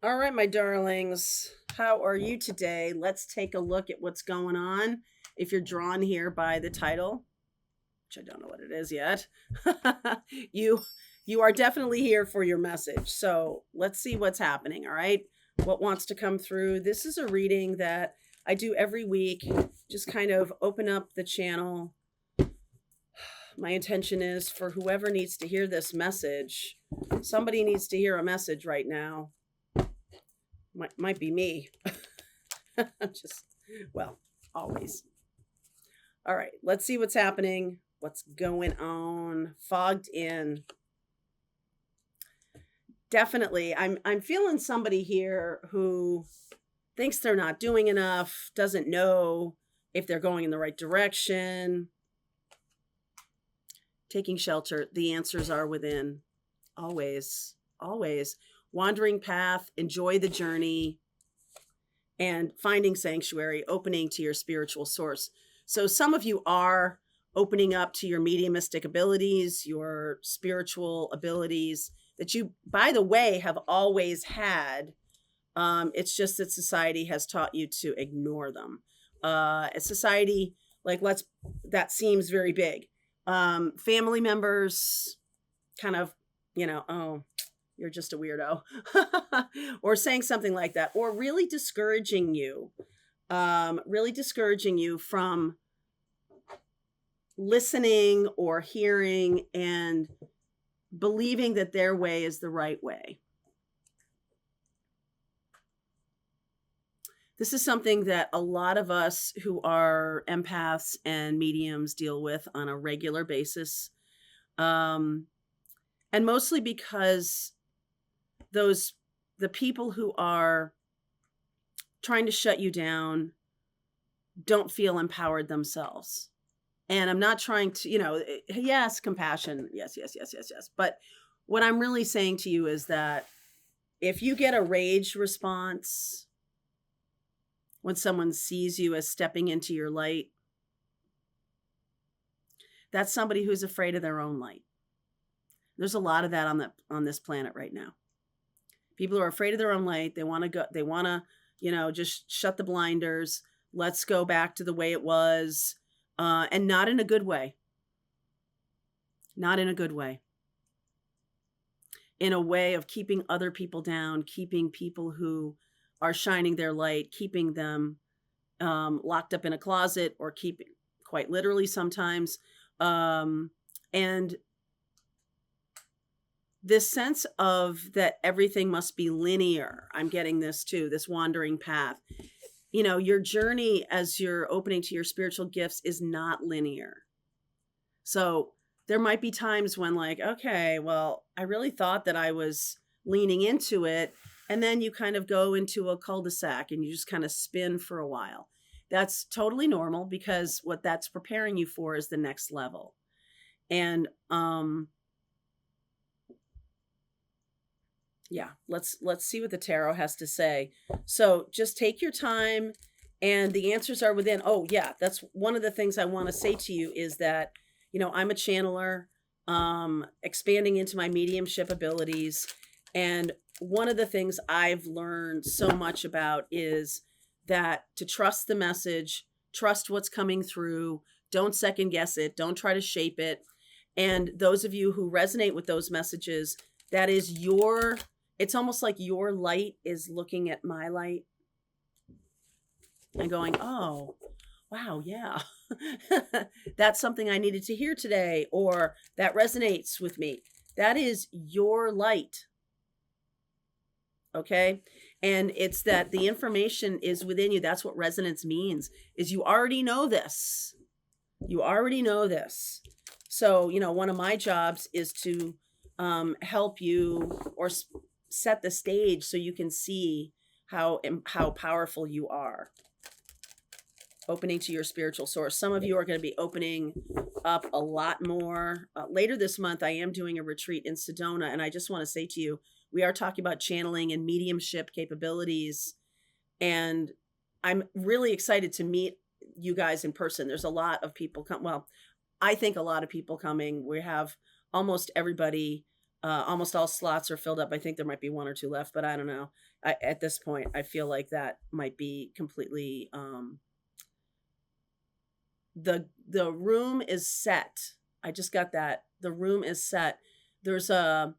All right, my darlings, how are you today? Let's take a look at what's going on. If you're drawn here by the title, which I don't know what it is yet, you you are definitely here for your message. So let's see what's happening. All right, what wants to come through? This is a reading that I do every week. Just kind of open up the channel. My intention is for whoever needs to hear this message. Somebody needs to hear a message right now. Might be me. Just, well, always. All right, let's see what's happening. What's going on? Fogged in. Definitely. I'm feeling somebody here who thinks they're not doing enough, doesn't know if they're going in the right direction. Taking shelter. The answers are within. Always. Always. Wandering path, enjoy the journey, and finding sanctuary, opening to your spiritual source. So some of you are opening up to your mediumistic abilities, your spiritual abilities that you, by the way, have always had. It's just that society has taught you to ignore them. Society, that seems very big. Family members kind of, oh, you're just a weirdo, or saying something like that, or really discouraging you from listening or hearing and believing that their way is the right way. This is something that a lot of us who are empaths and mediums deal with on a regular basis. And mostly because the people who are trying to shut you down don't feel empowered themselves. And I'm not trying to, yes, compassion. Yes, yes, yes, yes, yes. But what I'm really saying to you is that if you get a rage response when someone sees you as stepping into your light, that's somebody who's afraid of their own light. There's a lot of that on this planet right now. People are afraid of their own light. They want to just shut the blinders. Let's go back to the way it was. And not in a good way. Not in a good way. In a way of keeping other people down, keeping people who are shining their light, keeping them locked up in a closet, or keeping, quite literally sometimes. And this sense of that everything must be linear. I'm getting this too, this wandering path. Your journey as you're opening to your spiritual gifts is not linear. So there might be times when okay, well, I really thought that I was leaning into it. And then you kind of go into a cul-de-sac and you just kind of spin for a while. That's totally normal, because what that's preparing you for is the next level. And, yeah, let's see what the tarot has to say. So just take your time, and the answers are within. Oh yeah, that's one of the things I want to say to you is that, I'm a channeler, expanding into my mediumship abilities. And one of the things I've learned so much about is that to trust the message, trust what's coming through, don't second guess it, don't try to shape it. And those of you who resonate with those messages, that is it's almost like your light is looking at my light and going, oh, wow, yeah, that's something I needed to hear today, or that resonates with me. That is your light. Okay. And it's that the information is within you. That's what resonance means, is you already know this. You already know this. So, one of my jobs is to help you, or set the stage so you can see how powerful you are. Opening to your spiritual source. Some of you are going to be opening up a lot more. Later this month, I am doing a retreat in Sedona, and I just want to say to you, we are talking about channeling and mediumship capabilities, and I'm really excited to meet you guys in person. There's a lot of people I think a lot of people coming. We have almost everybody Almost all slots are filled up. I think there might be one or two left, but I don't know. At this point, I feel like that might be completely the room is set. I just got that. The room is set. There's the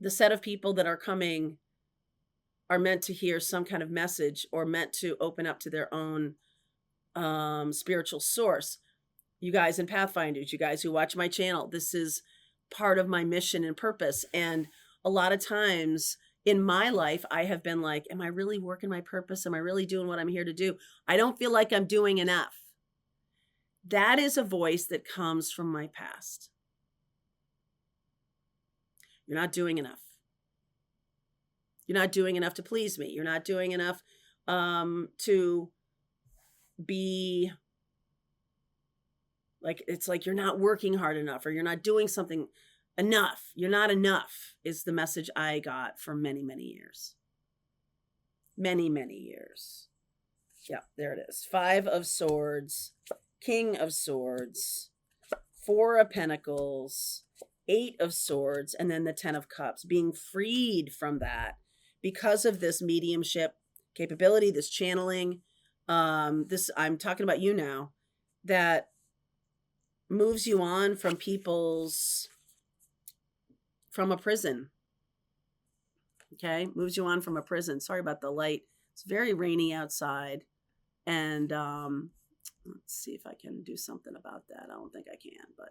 set of people that are coming are meant to hear some kind of message or meant to open up to their own spiritual source. You guys in Pathfinders, you guys who watch my channel, this is part of my mission and purpose. And a lot of times in my life, I have been like, am I really working my purpose? Am I really doing what I'm here to do? I don't feel like I'm doing enough. That is a voice that comes from my past. You're not doing enough. You're not doing enough to please me. You're not doing enough to be like, it's like you're not working hard enough, or you're not doing something enough. You're not enough is the message I got for many, many years. Many, many years. Yeah, there it is. 5 of Swords, King of Swords, 4 of Pentacles, 8 of Swords, and then the 10 of Cups. Being freed from that because of this mediumship capability, this channeling. This, I'm talking about you now, that moves you on from from a prison. Okay, moves you on from a prison. Sorry about the light. It's very rainy outside. And let's see if I can do something about that. I don't think I can, but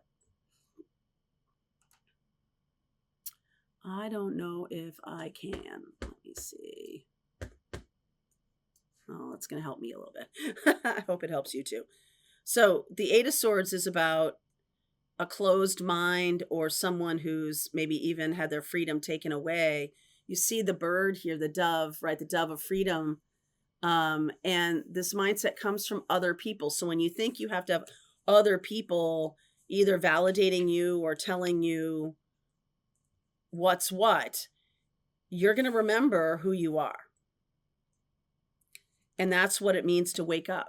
I don't know if I can. Let me see. Oh, it's going to help me a little bit. I hope it helps you too. So the 8 of Swords is about a closed mind or someone who's maybe even had their freedom taken away. You see the bird here, the dove, right? The dove of freedom. And this mindset comes from other people. So when you think you have to have other people either validating you or telling you what's what, you're going to remember who you are. And that's what it means to wake up,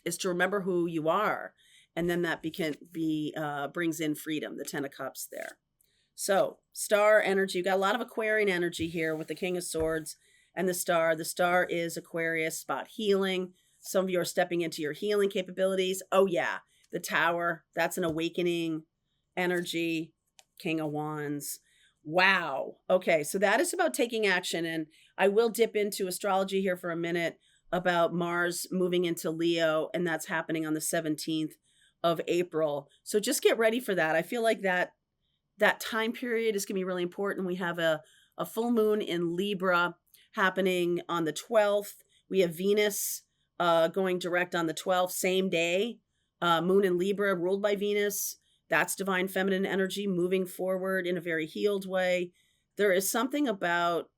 is to remember who you are. And then that brings in freedom, the 10 of Cups there. So star energy, you got a lot of Aquarian energy here with the King of Swords and the star. The star is Aquarius, about healing. Some of you are stepping into your healing capabilities. Oh yeah, the Tower, that's an awakening energy. King of Wands. Wow. Okay, so that is about taking action. And I will dip into astrology here for a minute about Mars moving into Leo, and that's happening on the 17th of April. So just get ready for that. I feel like that time period is going to be really important. We have a full moon in Libra happening on the 12th. We have Venus going direct on the 12th, same day. Moon in Libra, ruled by Venus. That's divine feminine energy moving forward in a very healed way. There is something about,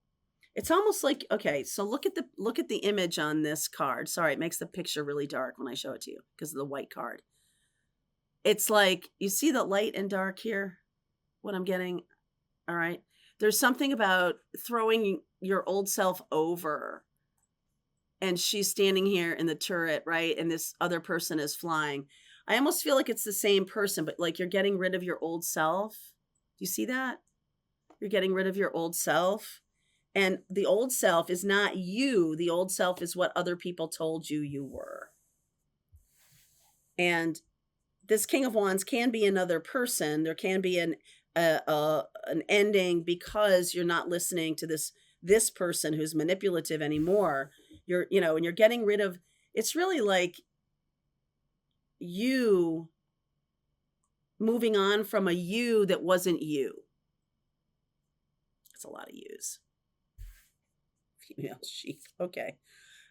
it's almost like, okay, so look at the image on this card. Sorry, it makes the picture really dark when I show it to you because of the white card. It's like, you see the light and dark here? What I'm getting? All right. There's something about throwing your old self over, and she's standing here in the turret, right? And this other person is flying. I almost feel like it's the same person, but like you're getting rid of your old self. Do you see that? You're getting rid of your old self. And the old self is not you. The old self is what other people told you you were. And this King of Wands can be another person. There can be an ending because you're not listening to this person who's manipulative anymore. And you're getting rid of, it's really like you moving on from a you that wasn't you. That's a lot of yous. Female sheep. Okay.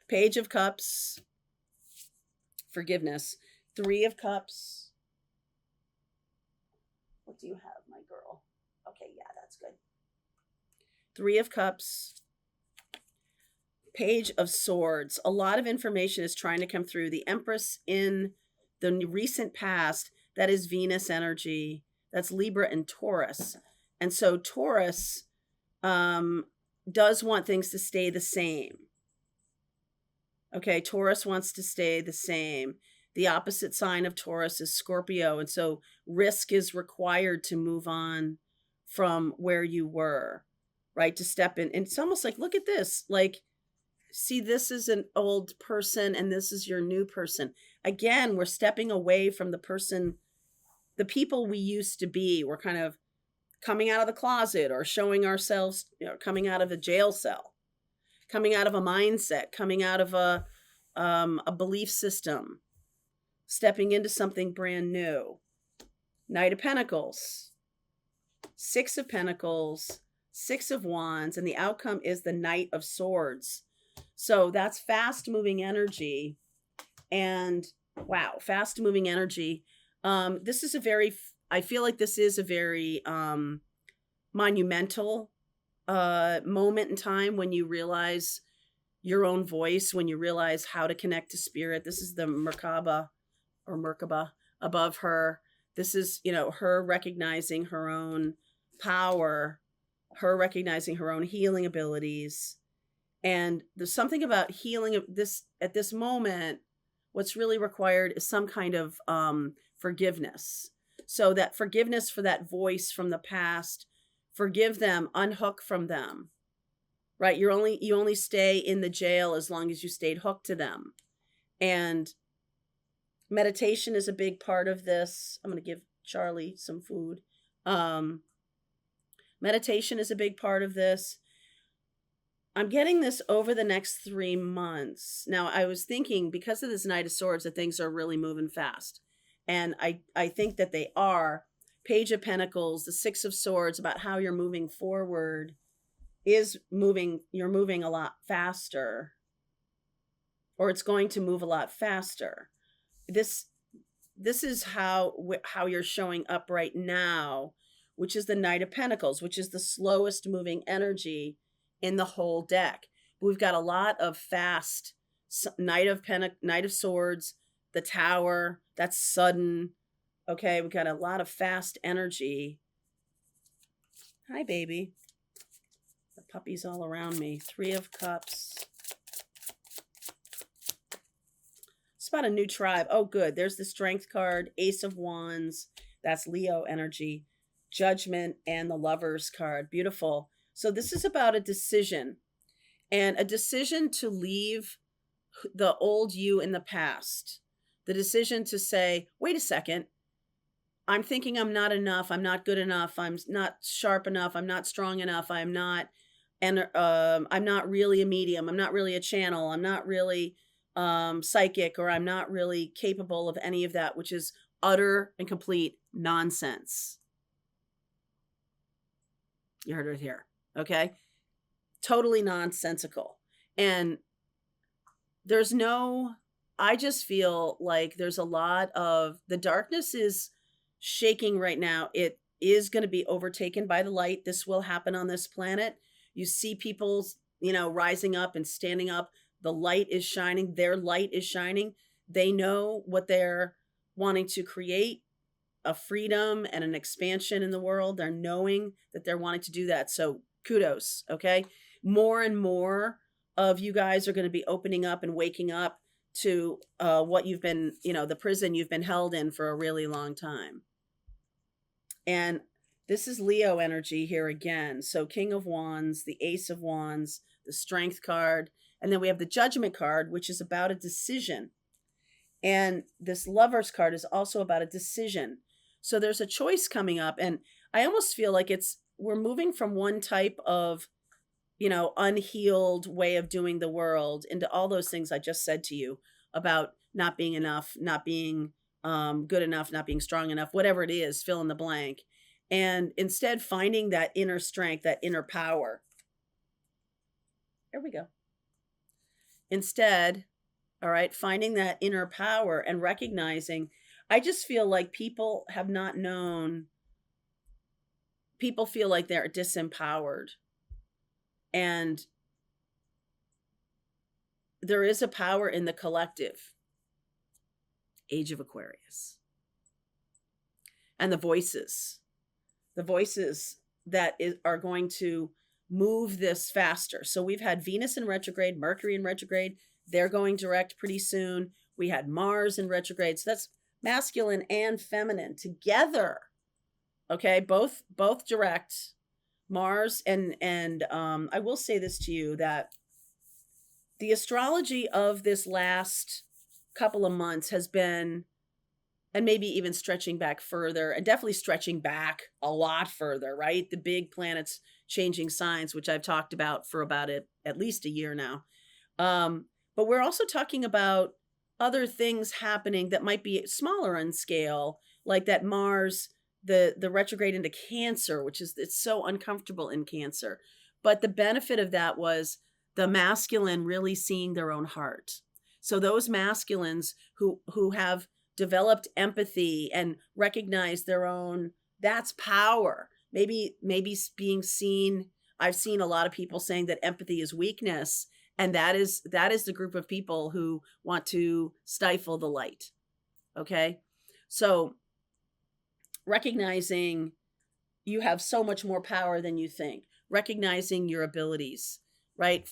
Page of Cups. Forgiveness. 3 of Cups. What do you have, my girl? Okay, yeah, that's good. 3 of Cups. Page of Swords. A lot of information is trying to come through. The Empress in the recent past, that is Venus energy. That's Libra and Taurus. And so Taurus does want things to stay the same. Okay, Taurus wants to stay the same. The opposite sign of Taurus is Scorpio. And so risk is required to move on from where you were, right? To step in. And it's almost like, look at this. Like, see, this is an old person and this is your new person. Again, we're stepping away from the person, the people we used to be. We're kind of coming out of the closet or showing ourselves, coming out of a jail cell, coming out of a mindset, coming out of a belief system, stepping into something brand new. Knight of Pentacles, Six of Pentacles, Six of Wands, and the outcome is the Knight of Swords. So that's fast moving energy. And wow, fast moving energy. This is a very, I feel like this is a very monumental moment in time when you realize your own voice, when you realize how to connect to spirit. This is the Merkaba or Merkaba above her. This is, her recognizing her own power, her recognizing her own healing abilities. And there's something about healing of this at this moment. What's really required is some kind of forgiveness. So that forgiveness for that voice from the past, forgive them, unhook from them, right? You only stay in the jail as long as you stayed hooked to them. And meditation is a big part of this. I'm going to give Charlie some food. Meditation is a big part of this. I'm getting this over the next 3 months. Now, I was thinking because of this Knight of Swords that things are really moving fast. And I think that they are. Page of Pentacles, the Six of Swords, about how you're moving forward you're moving a lot faster. Or it's going to move a lot faster. This is how you're showing up right now, which is the Knight of Pentacles, which is the slowest moving energy in the whole deck. We've got a lot of fast Knight of Swords, the Tower, that's sudden. Okay, we've got a lot of fast energy. Hi, baby. The puppy's all around me. Three of Cups. It's about a new tribe. Oh, good. There's the Strength card, Ace of Wands. That's Leo energy. Judgment and the Lovers card. Beautiful. So this is about a decision, and a decision to leave the old you in the past. The decision to say, wait a second, I'm thinking I'm not enough. I'm not good enough. I'm not sharp enough. I'm not strong enough. I'm not really a medium. I'm not really a channel. I'm not really psychic, or I'm not really capable of any of that, which is utter and complete nonsense. You heard it here. Okay. Totally nonsensical. And I just feel like there's a lot of the darkness is shaking right now. It is going to be overtaken by the light. This will happen on this planet. You see people, rising up and standing up. The light is shining. Their light is shining. They know what they're wanting to create, a freedom and an expansion in the world. They're knowing that they're wanting to do that. So kudos. Okay. More and more of you guys are going to be opening up and waking up to what you've been, the prison you've been held in for a really long time. And this is Leo energy here again. So King of Wands, the Ace of Wands, the Strength card, and then we have the Judgment card, which is about a decision. And this Lovers card is also about a decision. So there's a choice coming up, and I almost feel like we're moving from one type of, unhealed way of doing the world into all those things I just said to you about not being enough, not being good enough, not being strong enough, whatever it is, fill in the blank. And instead finding that inner strength, that inner power. There we go. Instead, all right, finding that inner power and recognizing, I just feel like people have not known, people feel like they're disempowered. And there is a power in the collective. Age of Aquarius. And the voices that are going to move this faster. So we've had Venus in retrograde, Mercury in retrograde. They're going direct pretty soon. We had Mars in retrograde. So that's masculine and feminine together. Okay, both direct. Mars and I will say this to you, that the astrology of this last couple of months has been, and maybe even stretching back further, and definitely stretching back a lot further, right? The big planets changing signs, which I've talked about for about at least a year now. But we're also talking about other things happening that might be smaller in scale, like that Mars, the retrograde into Cancer, which is, it's so uncomfortable in Cancer. But the benefit of that was the masculine really seeing their own heart. So those masculines who have developed empathy and recognize their own, that's power. Maybe being seen, I've seen a lot of people saying that empathy is weakness, and that is the group of people who want to stifle the light. Okay? So recognizing you have so much more power than you think, recognizing your abilities, right?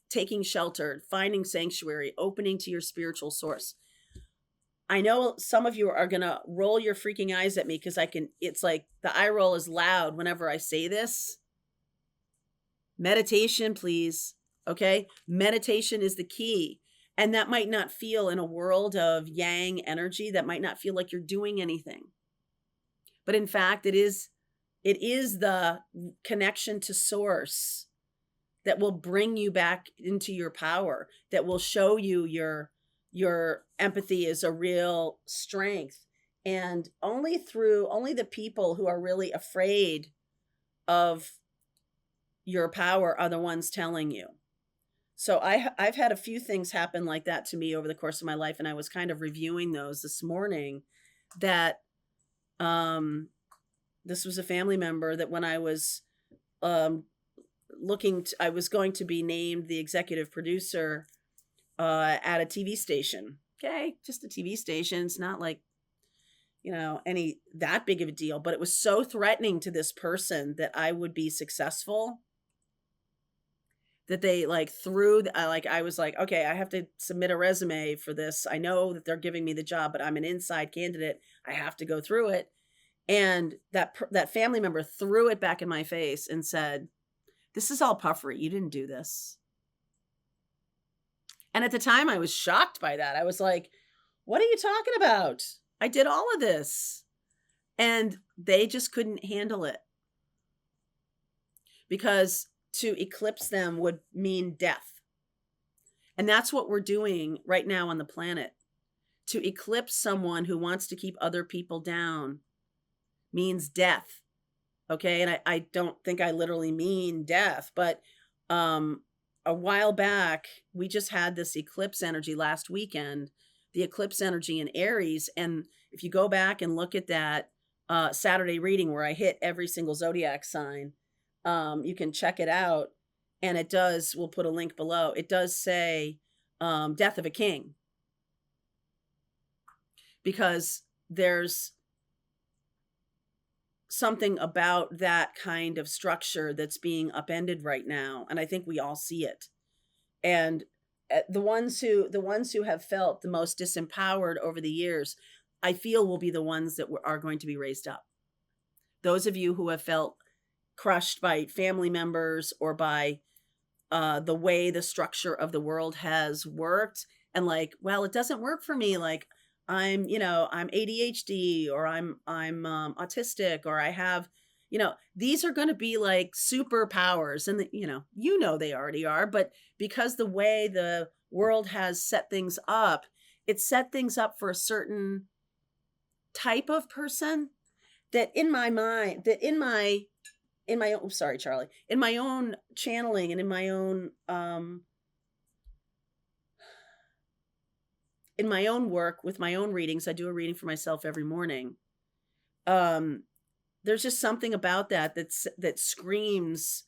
Taking shelter, finding sanctuary, opening to your spiritual source. I know some of you are going to roll your freaking eyes at me because it's like the eye roll is loud whenever I say this. Meditation, please. Okay? Meditation is the key. And that might not feel, in a world of yang energy, that might not feel like you're doing anything. But in fact, it is the connection to source that will bring you back into your power, that will show you your empathy is a real strength. And only the people who are really afraid of your power are the ones telling you. So I've had a few things happen like that to me over the course of my life, and I was kind of reviewing those this morning. That this was a family member that when I was I was going to be named the executive producer at a TV station. Okay, just a TV station. It's not like, any that big of a deal, but it was so threatening to this person that I would be successful, that they I was like, okay, I have to submit a resume for this. I know that they're giving me the job, but I'm an inside candidate. I have to go through it. And that family member threw it back in my face and said, "This is all puffery. You didn't do this." And at the time I was shocked by that. I was like, "What are you talking about? I did all of this." And they just couldn't handle it, because to eclipse them would mean death. And that's what we're doing right now on the planet. To eclipse someone who wants to keep other people down means death. Okay. And I don't think I literally mean death, but a while back, we just had this eclipse energy last weekend, the eclipse energy in Aries. And if you go back and look at that Saturday reading where I hit every single zodiac sign, you can check it out. And it does, we'll put a link below. It does say death of a king, because there's something about that kind of structure that's being upended right now, and I think we all see it. And the ones who have felt the most disempowered over the years, I feel, will be the ones that are going to be raised up. Those of you who have felt crushed by family members or by the way the structure of the world has worked, and like, well, it doesn't work for me. Like, I'm ADHD, or I'm autistic, or I have, these are going to be like superpowers, and they already are, but because the way the world has set things up, it's set things up for a certain type of person that in my mind, that in my own, sorry, Charlie, in my own channeling and in my own work with my own readings, I do a reading for myself every morning. There's just something about that screams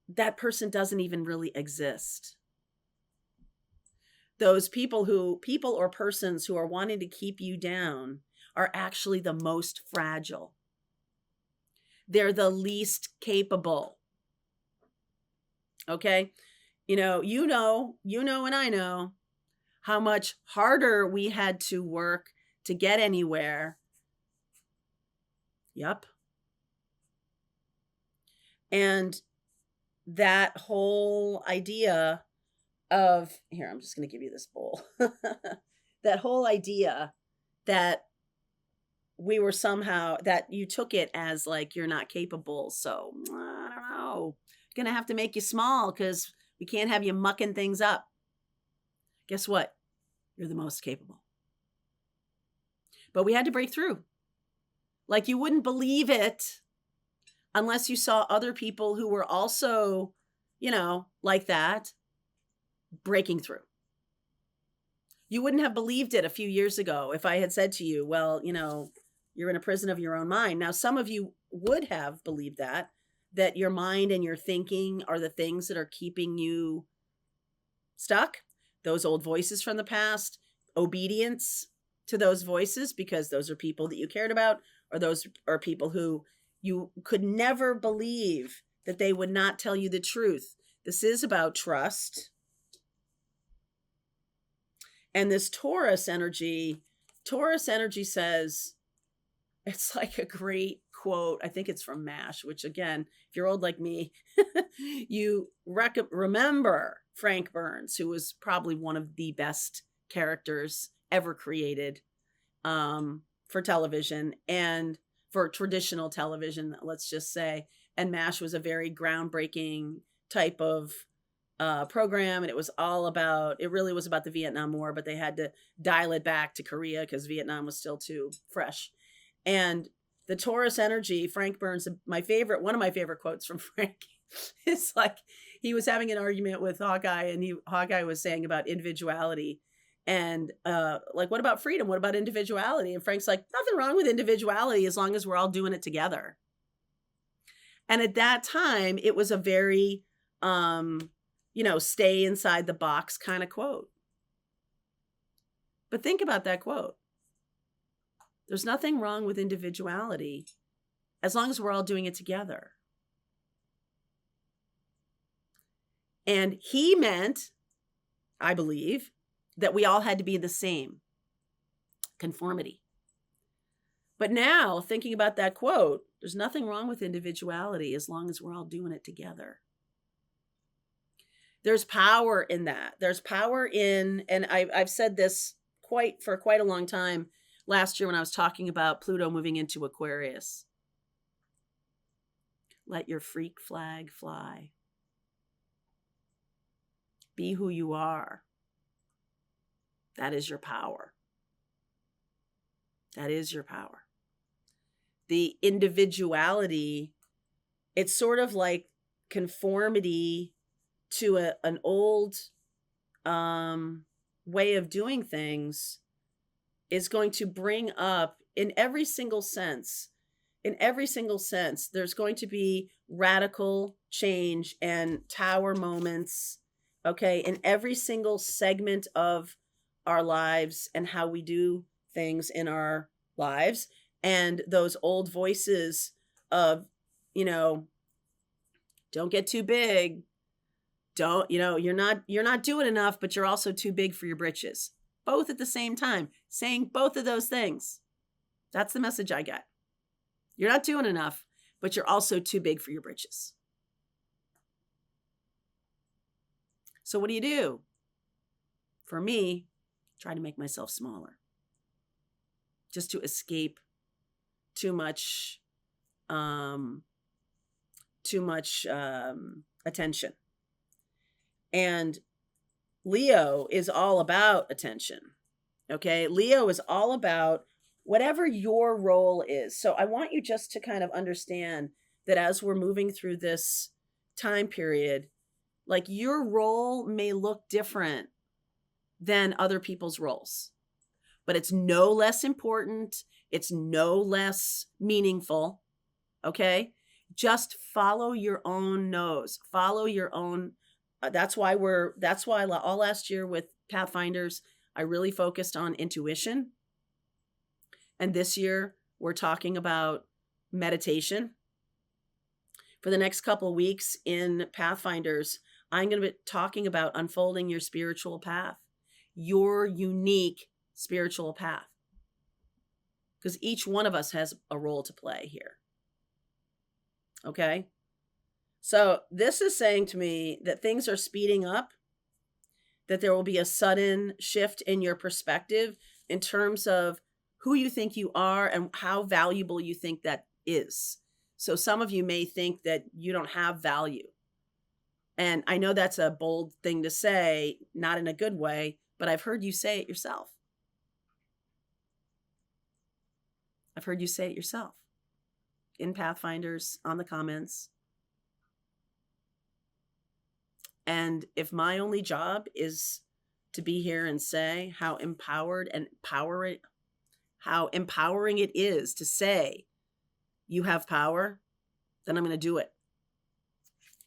that person doesn't even really exist. Those people or persons who are wanting to keep you down are actually the most fragile. They're the least capable. Okay? And I know how much harder we had to work to get anywhere Yep. And that whole idea of, here, I'm just going to give you this bowl. That whole idea that we were somehow, that you took it as like you're not capable. So I don't know. Gonna have to make you small because we can't have you mucking things up. Guess what? You're the most capable. But we had to break through. Like you wouldn't believe it unless you saw other people who were also, like that, breaking through. You wouldn't have believed it a few years ago if I had said to you, well, you're in a prison of your own mind. Now, some of you would have believed that your mind and your thinking are the things that are keeping you stuck. Those old voices from the past, obedience to those voices, because those are people that you cared about, or those are people who you could never believe that they would not tell you the truth. This is about trust. And this Taurus energy says, it's like a great quote. I think it's from MASH, which again, if you're old like me, you remember Frank Burns, who was probably one of the best characters ever created for television and for traditional television, let's just say. And MASH was a very groundbreaking type of program, and it really was about the Vietnam War, but they had to dial it back to Korea because Vietnam was still too fresh. And the Taurus energy, Frank Burns, one of my favorite quotes from Frank is like, he was having an argument with Hawkeye, and Hawkeye was saying about individuality and like, what about freedom? What about individuality? And Frank's like, nothing wrong with individuality as long as we're all doing it together. And at that time, it was a very stay inside the box kind of quote. But think about that quote. There's nothing wrong with individuality as long as we're all doing it together. And he meant, I believe, that we all had to be the same. Conformity. But now, thinking about that quote, there's nothing wrong with individuality as long as we're all doing it together. There's power in that. There's power in, and I've said this for quite a long time last year when I was talking about Pluto moving into Aquarius. Let your freak flag fly. Be who you are. That is your power. That is your power. The individuality, it's sort of like conformity to an old way of doing things is going to bring up in every single sense, there's going to be radical change and tower moments, okay, in every single segment of our lives and how we do things in our lives. And those old voices of, don't get too big. Don't, you're not doing enough, but you're also too big for your britches. Both at the same time, saying both of those things. That's the message I get. You're not doing enough, but you're also too big for your britches. So what do? For me, try to make myself smaller. Just to escape too much attention. And Leo is all about attention. Okay. Leo is all about whatever your role is. So I want you just to kind of understand that as we're moving through this time period, like your role may look different than other people's roles, but it's no less important. It's no less meaningful. Okay. Just follow your own nose, follow your own. That's why all last year with Pathfinders, I really focused on intuition. And this year we're talking about meditation. For the next couple of weeks in Pathfinders, I'm going to be talking about unfolding your spiritual path, your unique spiritual path. because each one of us has a role to play here. Okay? So this is saying to me that things are speeding up, that there will be a sudden shift in your perspective in terms of who you think you are and how valuable you think that is. So some of you may think that you don't have value. And I know that's a bold thing to say, not in a good way, but I've heard you say it yourself. I've heard you say it yourself in Pathfinders, on the comments. And if my only job is to be here and say how empowered and how empowering it is to say you have power, then I'm going to do it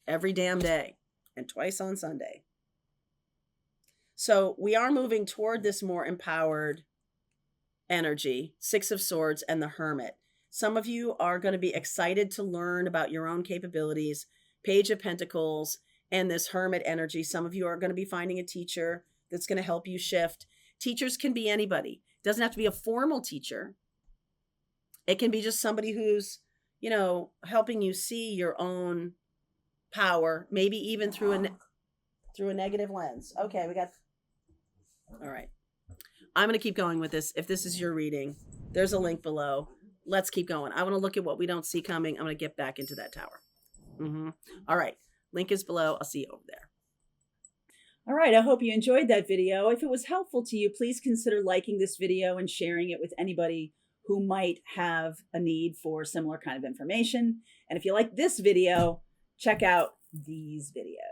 every damn day and twice on Sunday. So we are moving toward this more empowered energy, Six of Swords and the Hermit. Some of you are going to be excited to learn about your own capabilities, Page of Pentacles, and this Hermit energy. Some of you are going to be finding a teacher that's going to help you shift. Teachers can be anybody. It doesn't have to be a formal teacher. It can be just somebody who's, you know, helping you see your own power, maybe even through a negative lens. Okay, we got. All right. I'm going to keep going with this. If this is your reading, there's a link below. Let's keep going. I want to look at what we don't see coming. I'm going to get back into that tower. All right. Link is below. I'll see you over there. All right, I hope you enjoyed that video. If it was helpful to you, please consider liking this video and sharing it with anybody who might have a need for similar kind of information. And if you like this video, check out these videos.